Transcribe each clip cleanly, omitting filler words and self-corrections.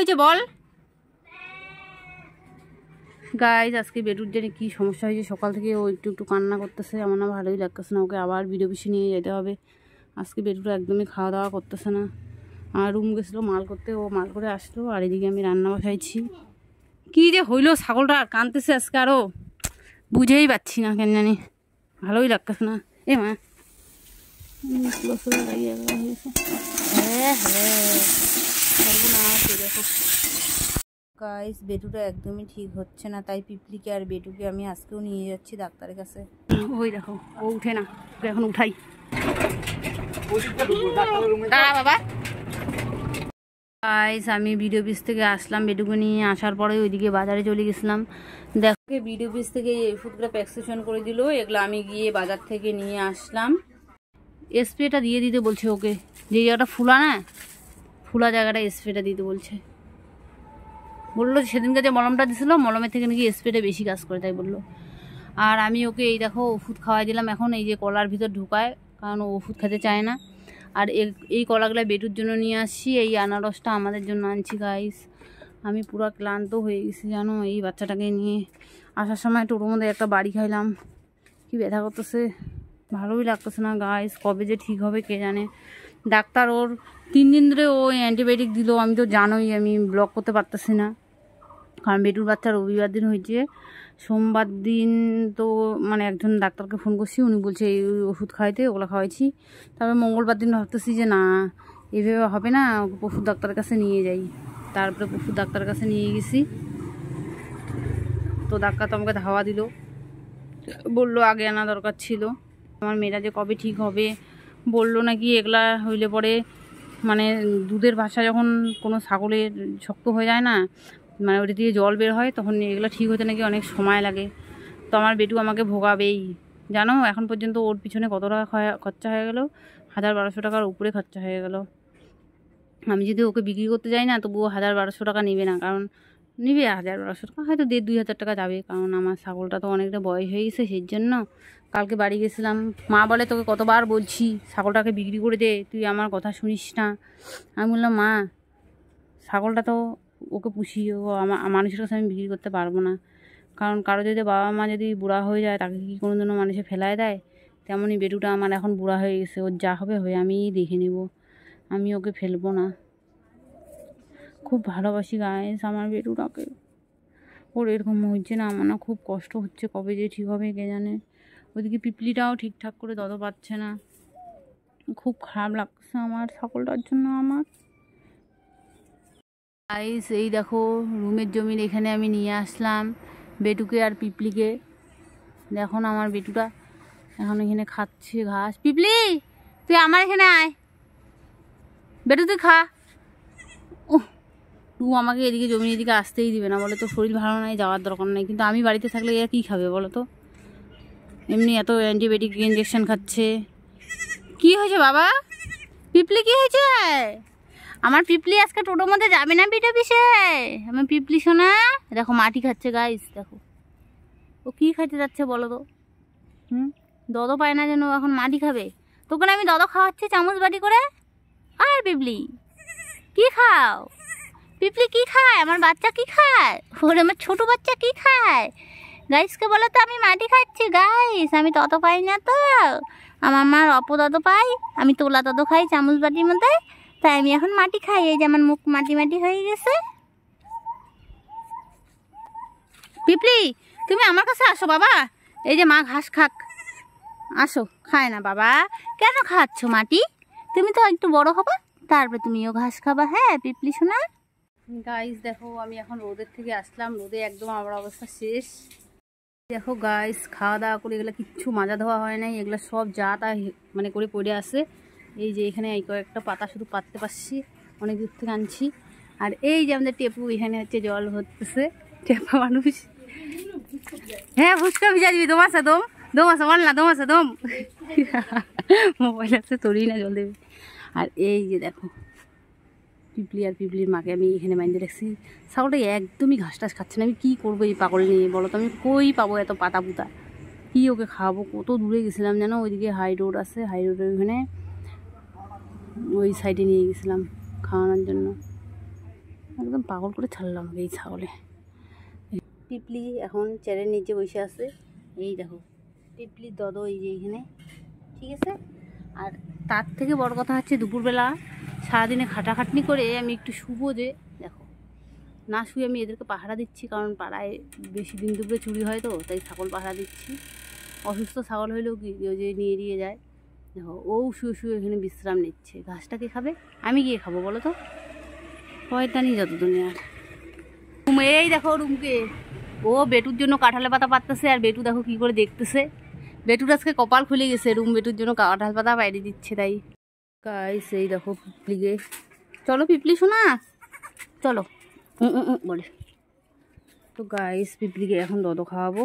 হয়েছে বল গাইজ। আজকে বেটুর জন্য কি সমস্যা হয়েছে, সকাল থেকে ও একটু একটু কান্না করতেছে। আমার না ভালোই লাগতেছে না, ওকে আবার ভিডিও পিছিয়ে নিয়ে যেতে হবে। আজকে বেটুটা একদমই খাওয়া দাওয়া করতেছে না। আর রুম গেছিলো মাল করতে, ও মাল করে আসলো। আর এদিকে আমি রান্না বসাইছি। কী যে হইলো, ছাগলটা কাঁদতেছে আজকে আরও, বুঝেই পাচ্ছি না কেন জানি, ভালোই লাগতেছে না। এ মা দেখো গাইস, বেটুটা একদমই ঠিক হচ্ছে না, তাই পিপলিকে আর বেটুকে আমি আজকেও নিয়ে যাচ্ছি ডাক্তারের কাছে। ওই দেখো ও উঠে না, এখন উঠাই দাঁড়া বাবা। গাইস আমি ভিডিও পিস থেকে আসলাম, বেটুকে নিয়ে আসার পরে ওইদিকে বাজারে চলে গেছিলাম। দেখো ভিডিও পিস থেকে এই ওষুধগুলো প্রেসক্রিপশন করে দিল, এগুলো আমি গিয়ে বাজার থেকে নিয়ে আসলাম। স্প্রেটা দিয়ে দিতে বলছে ওকে, যে জায়গাটা ফুলা না, ফুলা জায়গাটা স্প্রেটা দিতে বলছে। বললো সেদিনকে যে মলমটা দিছিল, মলমের থেকে নাকি স্প্রেটা বেশি কাজ করে, তাই বললো। আর আমি ওকে এই দেখো ওষুধ খাওয়াই দিলাম। এখন এই যে কলার ভিতর ঢুকায়, কারণ ও ওষুধ খেতে চায় না। আর এই কলাগুলো বেটুর জন্য নিয়ে আসছি, এই আনারসটা আমাদের জন্য আনছি গাইস। আমি পুরো ক্লান্ত হয়ে গেছি জানো, এই বাচ্চাটাকে নিয়ে আসার সময় টোটোর মধ্যে একটা বাড়ি খাইলাম, কি ব্যথা করতেছে, ভালোই লাগতেছে না গাইস। কবে যে ঠিক হবে কে জানে। ডাক্তার ওর 3 দিন ধরে ও অ্যান্টিবায়োটিক দিল, আমি তো জানোই আমি ব্লক করতে পারতেছি না, কারণ বেটুর বাচ্চা রবিবার দিন হয়েছে। সোমবার দিন তো মানে একজন ডাক্তারকে ফোন করছি, উনি বলছে এই ওষুধ খাওয়াইতে, ওগুলো খাওয়াইছি। তারপরে মঙ্গলবার দিন ভাবতেছি যে না এইভাবে হবে না, পশুর ডাক্তারের কাছে নিয়ে যাই। তারপরে পশুর ডাক্তারের কাছে নিয়ে গেছি, তো ডাক্তার তো আমাকে ধাওয়া দিল, বললো আগে আনা দরকার ছিল। আমার মেয়েরা যে কবে ঠিক হবে, বললো নাকি এগুলা হইলে পরে মানে দুধের ভাষা যখন কোনো ছাগলের শক্ত হয়ে যায় না, মানে ওটা দিয়ে জল বের হয়, তখন এগুলো ঠিক হতে নাকি অনেক সময় লাগে। তো আমার বেটু আমাকে ভোগাবেই জানো। এখন পর্যন্ত ওর পিছনে কত টাকা খরচা হয়ে গেল, 1000-1200 টাকার উপরে খরচা হয়ে গেল। আমি যদি ওকে বিক্রি করতে যাই না, তবুও 1000-1200 টাকা নেবে না, কারণ নিবে 1000-1200 টাকা, হয়তো 1500-2000 টাকা যাবে, কারণ আমার ছাগলটা তো অনেকটা বয়স হয়ে গেছে। সেই জন্য কালকে বাড়ি গেছিলাম, মা বলে তোকে কতবার বলছি ছাগলটাকে বিক্রি করে দে, তুই আমার কথা শুনিস না। আমি বললাম মা ছাগলটা তো ওকে পুষি, ও মানুষের কাছে আমি বিক্রি করতে পারবো না, কারণ কারো যদি বাবা মা যদি বুড়া হয়ে যায়, তাকে কি কোনো দিনও মানুষে ফেলায় দেয়? তেমনই বেটুটা আমার এখন বুড়া হয়ে গেছে, ওর যা হবে হয়ে আমিই দেখে নেব, আমি ওকে ফেলবো না। খুব ভালোবাসি গাইস আমার বেটুটাকে, ওর এরকম হচ্ছে না, আমার না খুব কষ্ট হচ্ছে, কবে যে ঠিক হবে কে জানে। ওইদিকে পিপলিটাও ঠিকঠাক করে দদ পাচ্ছে না, খুব খারাপ লাগছে আমার ছাগলটার জন্য আমার। গাইস এই দেখো রুমের জমির এখানে আমি নিয়ে আসলাম বেটুকে আর পিপলিকে। দেখো না আমার বেটুটা এখন এখানে খাচ্ছে ঘাস। পিপলি তুই আমার এখানে আয়, বেটু তুই খা। টু আমাকে এদিকে জমির এদিকে আসতেই দিবে না, বলে তো শরীর ভালো নাই, যাওয়ার দরকার নেই। কিন্তু আমি বাড়িতে থাকলে এরা কী খাবে বলো তো, এমনি এত অ্যান্টিবায়োটিক ইঞ্জেকশন খাচ্ছে। কি হয়েছে বাবা, পিপলি কি হয়েছে? আমার পিপলি আজকে টোটোর মধ্যে যাবে না পিঠে পিসে, আমার পিপলি শোনা। দেখো মাটি খাচ্ছে গাইস, দেখো ও কি খাইতে যাচ্ছে বলো তো। দদ পায় না যেন, এখন মাটি খাবে। তোকে আমি দদ খাওয়াচ্ছি চামচ বাটি করে। আর পিপলি কি খাও? পিপলি কি খায়? আমার বাচ্চা কি খায়? ওরে আমার ছোট বাচ্চা কি খায়? গাইসকে বলো তো আমি মাটি খাচ্ছি গাইস, আমি তত পাই না তো, আমার মার অপদত পাই, আমি তোলা তত খাই চামচ বাটির মধ্যে, তাই আমি এখন মাটি খাই। এই যে আমার মুখ মাটি মাটি হয়ে গেছে। পিপলি তুমি আমার কাছে আসো বাবা, এই যে মা ঘাস খাক, আসো। খায় না বাবা, কেন খাচ্ছ মাটি? তুমি তো একটু বড় হবা, তারপরে তুমিও ঘাস খাবা। হ্যাঁ পিপলি শোনা। গাইস দেখো আমি এখন রোদের থেকে আসলাম, রোদে একদম আমার অবস্থা শেষ। দেখো গাইস খাওয়া দাওয়া করে এগুলো কিচ্ছু মাজা ধোয়া হয় নাই, এগুলো সব যা তা মানে করে পড়ে আসে। এই যে এখানে এই কয়েকটা পাতা শুধু পাততে পারছি, অনেক দূর থেকে আনছি। আর এই যে আমাদের টেপু এখানে হচ্ছে জল ভরতেছে, টেপা মানুষ। হ্যাঁ ফুচকা ভিজা দিবি, দম আছে দম, দম আছে বল না, দম আছে দম। মোবাইল আছে তোরই না জল দেবে। আর এই যে দেখো পিপলি আর পিপলির মাকে আমি এখানে বাইন্ধে রাখছি। ছাগলটা একদমই ঘাস টাস খাচ্ছে না, আমি কী করবো এই পাগল নিয়ে বলো তো। আমি কই পাবো এত পাতা পুতা, কী ওকে খাওয়াবো? কত দূরে গেছিলাম জানো, ওইদিকে হাই রোড আছে, হাই রোডের ওখানে ওই সাইডে নিয়ে গেছিলাম খাওয়ানোর জন্য। একদম পাগল করে ছাড়লাম এই ছাগলে। পিপলি এখন চেয়ারের নিচে বসে আছে, এই দেখো পিপলির দদ এই যে এইখানে, ঠিক আছে। আর তার থেকে বড় কথা হচ্ছে দুপুরবেলা সারাদিনে খাটাখাটনি করে আমি একটু শুবো, যে দেখো না শুয়ে আমি এদেরকে পাহারা দিচ্ছি, কারণ পাড়ায় বেশি দিন দুপুরে চুরি হয় তো, তাই ছাগল পাহারা দিচ্ছি। অসুস্থ ছাগল হলেও কি ওই যে নিয়ে যায়, দেখো ও শুয়ে শুয়ে এখানে বিশ্রাম নিচ্ছে। ঘাসটা কে খাবে? আমি গিয়ে খাবো বলো তো, পয়তানি যত দুনিয়ার। এই দেখো রুমকে, ও বেটুর জন্য কাঁঠালে পাতা পাততেছে, আর বেটু দেখো কি করে দেখতেছে। বেটুর আজকে কপাল খুলে গেছে, রুম বেটুর জন্য কাঁঠাল পাতা বাইরে দিচ্ছে। তাই গাইস এই দেখো পিপলিকে, চলো পিপলি শোনা চলো বলে। তো গাইস পিপলিকে এখন দদ খাওয়াবো।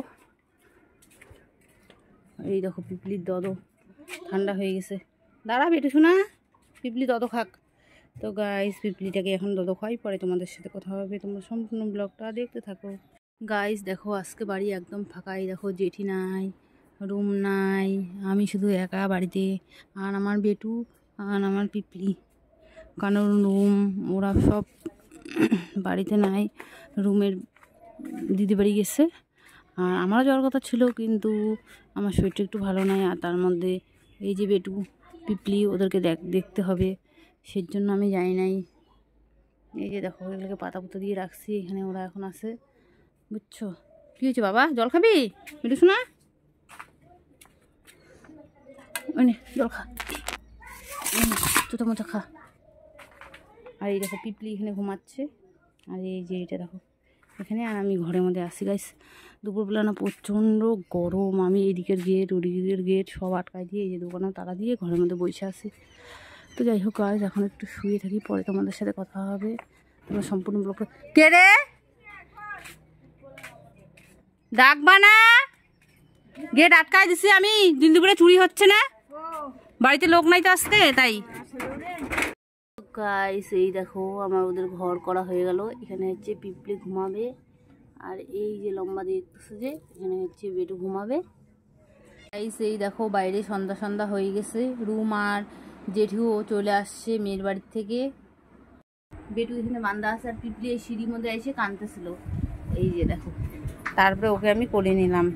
এই দেখো পিপলির দদ ঠান্ডা হয়ে গেছে। দাঁড়া বেটু শোনা, পিপলি দদ খাক। তো গাইস পিপলিটাকে এখন দদ খাই, পরে তোমাদের সাথে কথা হবে। তোমরা সম্পূর্ণ ব্লগটা দেখতে থাকো। গাইস দেখো আজকে বাড়ি একদম ফাঁকাই, দেখো জেঠি নাই, রুম নাই, আমি শুধু একা বাড়িতে, আর আমার বেটু আর আমার পিপলি। কারণ রুম ওরা সব বাড়িতে নাই, রুমের দিদি বাড়ি গেছে। আর আমারও যাওয়ার কথা ছিল, কিন্তু আমার শরীরটা একটু ভালো নাই, আর তার মধ্যে এই যে বেটু পিপলি ওদেরকে দেখতে হবে, সেজন্য আমি যাই নাই। এই যে দেখো এগুলোকে পাতা পুতো দিয়ে রাখছি, এখানে ওরা এখন আছে, বুঝছো। কী হয়েছে বাবা, জল খাবি বেটু শোনা? জল খা, চোটা মোটা খা। আর এই দেখো পিপলি এখানে ঘুমাচ্ছে, আর এই যে এটা দেখো এখানে, আর আমি ঘরের মধ্যে আসি। গাইস দুপুরবেলা না প্রচণ্ড গরম, আমি এদিকের গেট ওদিকের গেট সব আটকায় দিয়ে এই যে দোকানেও তালা দিয়ে ঘরের মধ্যে বসে আসি। তো যাই হোক গাইস এখন একটু শুয়ে থাকি, পরে তোমাদের সাথে কথা হবে। তোমরা সম্পূর্ণ ব্লগটা। কে রে ডাকবা না? গেট আটকায় দিছি আমি, দিন দুপুরে চুরি হচ্ছে না, বাড়িতে লোক নাই তো আজকে, তাই। গাইস এই দেখো আমার ওদের ঘর করা হয়ে গেল। এখানে হচ্ছে পিপলি ঘুমাবে, আর এই যে লম্বা দেখতেছে যে এখানে হচ্ছে বেটু ঘুমাবে। গাইস এই দেখো বাইরে সন্ধ্যা সন্ধ্যা হয়ে গেছে, রুম আর জেঠিও চলে আসছে মেয়ের বাড়ির থেকে। বেটু এখানে বান্ধা আছে, আর পিপলি এই সিঁড়ির মধ্যে এসে কাঁদতেছিল, এই যে দেখো। তারপরে ওকে আমি কোলে নিলাম,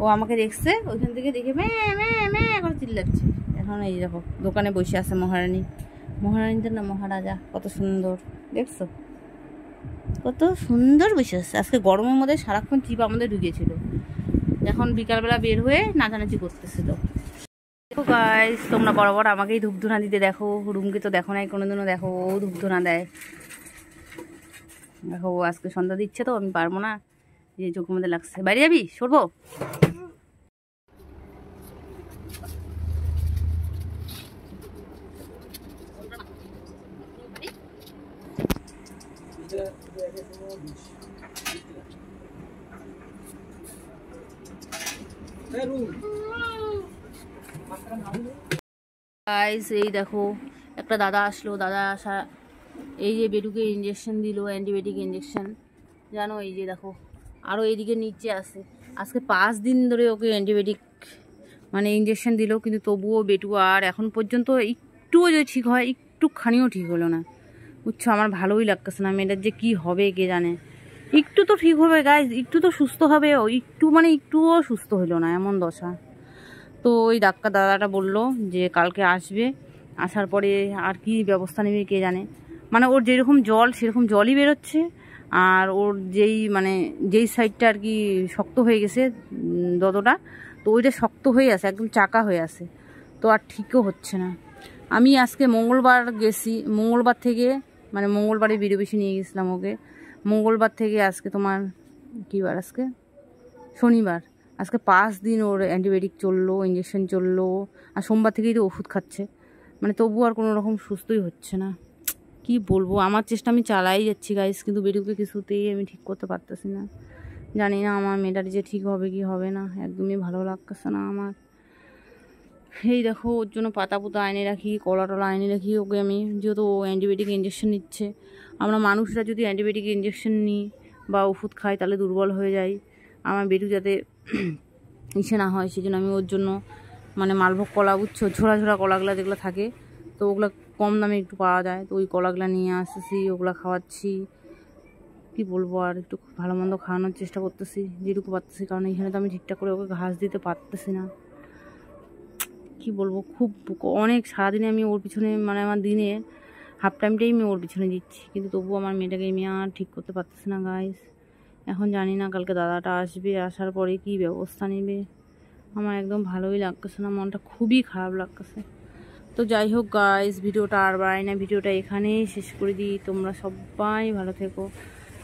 ও আমাকে দেখছে, ওইখান থেকে দেখে মে মে মে করে চিল্লাচ্ছে। এখন এই দেখো দোকানে বসে আছে মহারানী, মহারানীদের না মহারাজা, কত সুন্দর দেখছো, কত সুন্দর বসে আছে। আজকে গরমের মধ্যে সারাক্ষণ চিপ আমাদের ঢুকেছিল, এখন বিকালবেলা বের হয়ে নাচানাচি করতেছিল। দেখো গাইস তোমরা বরাবর আমাকেই ধূপধুনা দিতে দেখো, রুমকে তো দেখো নাই কোনোদিনও, দেখো ও ধূপধুনা দেয়। দেখো আজকে সন্ধ্যা দিচ্ছে তো আমি পারবো না, যে চোখের মধ্যে লাগছে। বাইরে যাবি সরবো? গাইস এই দেখো একটা দাদা আসলো, দাদা আসা এই যে বেটুকে ইঞ্জেকশন দিল, অ্যান্টিবায়োটিক ইঞ্জেকশন, জানো এই যে দেখো আরও এইদিকে নিচে আছে। আজকে 5 দিন ধরে ওকে অ্যান্টিবায়োটিক মানে ইঞ্জেকশন দিল, কিন্তু তবুও বেটু আর এখন পর্যন্ত একটুও যদি ঠিক হয়, একটুখানিও ঠিক হলো না, বুঝছো। আমার ভালোই লাগতেছে না, মেয়েটার যে কী হবে কে জানে। একটু তো ঠিক হবে গাইস, একটু তো সুস্থ হবে, ও একটু মানে একটুও সুস্থ হলো না, এমন দশা। তো ওই ডাক্তার দাদাটা বললো যে কালকে আসবে, আসার পরে আর কি ব্যবস্থা নেবে কে জানে। মানে ওর যেরকম জল সেরকম জলই বেরোচ্ছে, আর ওর যেই সাইডটা আর কি শক্ত হয়ে গেছে দদটা, তো ওইটা শক্ত হয়ে আছে, একদম চাকা হয়ে আছে, তো আর ঠিকও হচ্ছে না। আমি আজকে মঙ্গলবার গেছি, মঙ্গলবার থেকে মানে মঙ্গলবারে বেশি নিয়ে গেছিলাম ওকে, মঙ্গলবার থেকে আজকে তোমার কী বার, আজকে শনিবার, আজকে 5 দিন ওর অ্যান্টিবায়োটিক চললো, ইঞ্জেকশন চললো, আর সোমবার থেকেই তো ওষুধ খাচ্ছে, মানে তবু আর কোনো রকম সুস্থই হচ্ছে না। কি বলবো, আমার চেষ্টা আমি চালাই যাচ্ছি গাইস, কিন্তু বেটুকে কিছুতেই আমি ঠিক করতে পারতেছি না। জানি না আমার মেয়েটার যে ঠিক হবে কি হবে না, একদমই ভালো লাগতেছে না আমার। এই দেখো ওর জন্য পাতা পুতা আইনে রাখি, কলা টলা আইনে রাখি ওকে আমি, যেহেতু ও অ্যান্টিবায়োটিক ইঞ্জেকশন নিচ্ছে। আমরা মানুষরা যদি অ্যান্টিবায়োটিক ইঞ্জেকশন নিই বা ওষুধ খাই তাহলে দুর্বল হয়ে যাই, আমার বেটু যাতে ইসে না হয়, সেই জন্য আমি ওর জন্য মানে মালভোগ কলা, বুঝছো, ঝোড়া ঝোড়া কলাগুলো যেগুলো থাকে, তো ওগুলো কম দামে একটু পাওয়া যায়, তো ওই কলাগুলো নিয়ে আসতেছি, ওগুলো খাওয়াচ্ছি। কি বলবো, আর একটু ভালো মন্দ খাওয়ানোর চেষ্টা করতেছি যেটুকু পারতেছি, কারণ এখানে তো আমি ঠিকঠাক করে ওকে ঘাস দিতে পারতেছি না। কি বলবো, খুব অনেক সারাদিনে আমি ওর পিছনে, মানে আমার দিনে হাফ টাইমটাই আমি ওর পিছনে দিচ্ছি, কিন্তু তবুও আমার মেয়েটাকে আমি আর ঠিক করতে পারতেছি না গাইস। এখন জানি না কালকে দাদাটা আসবে, আসার পরে কি ব্যবস্থা নেবে। আমার একদম ভালোই লাগতেছে না, মনটা খুবই খারাপ লাগতেছে। তো যাই হোক গাইস, ভিডিওটা আর বাড়াই না, ভিডিওটা এখানেই শেষ করে দিই। তোমরা সবাই ভালো থেকো।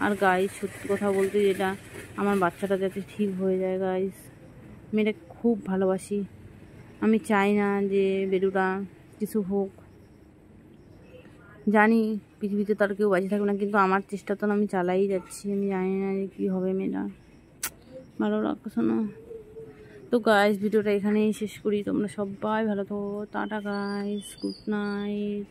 আর গাইস, সত্যি কথা বলতে যেটা, আমার বাচ্চাটা যাতে ঠিক হয়ে যায় গাইস, মেয়েটাকে খুব ভালোবাসি। আমি চাই না যে বেডুটা কিছু হোক। জানি পৃথিবীতে তার কেউ বাঁচে থাকবে না, কিন্তু আমার চেষ্টা তো আমি চালাই যাচ্ছি। আমি জানি না যে কী হবে, মেয়েটা ভালো লাগছে না। তো গাইস, ভিডিওটা এখানেই শেষ করি। তোমরা সবাই ভালো থাকো। Tata guys, good night.